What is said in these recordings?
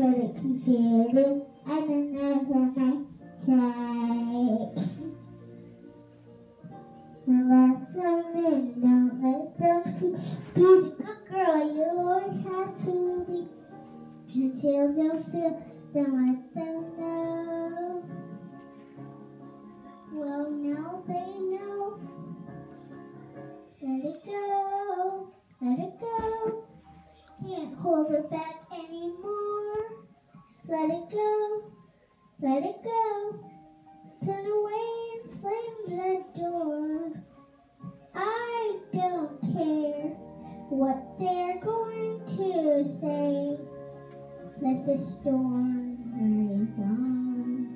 but it keeps hitting, and then I try. Let them in, don't let them see. Be the good girl you always have to be. Until they'll feel, then let them know. Well, now they know. Let it go, let it go. Can't hold it back anymore. Let it go, let it go. Turn away and slam the door. I don't care what they're going to say. Let the storm rage on.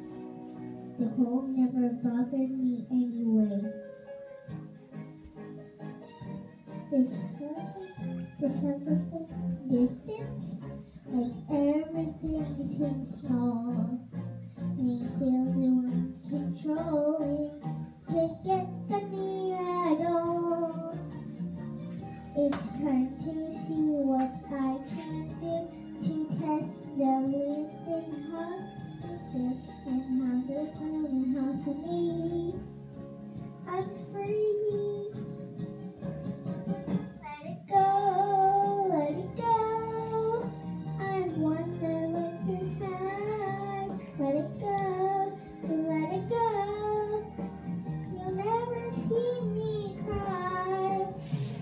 The cold never bothered me anyway. This distance makes everything seem small. You feel the wind controlling, can't get to me at all. It's time to see what I can do to test the living heart and how they're coming out to me. I'm free. Let it go, let it go. I'm wondering high. Let it go, let it go. You'll never see me cry.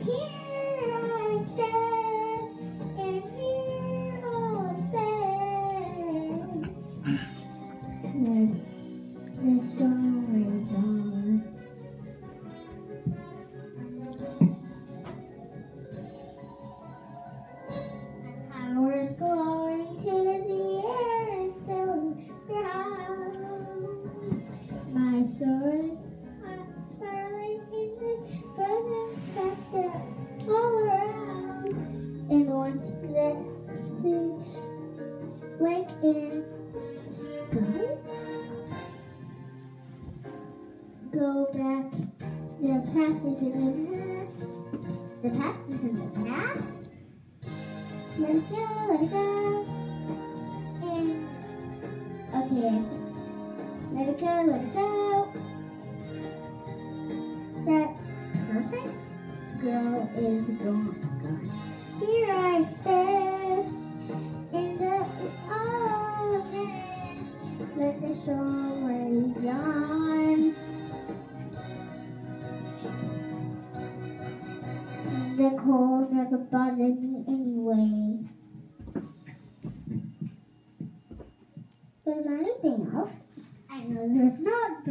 Here I stand, and here I'll stand. The storm rages on. Power is going to the air and filling the ground. My sword is swirling in the frozen factor all around. And once that like in sky, go back. The past is in the past. The past is in the past. Let it go, let it go. And okay, let it go, let it go. That perfect girl is gone. Here I stand in the all of it. Let the storm rage on. The cold never bothered me anyway. There's anything else? I know there's not.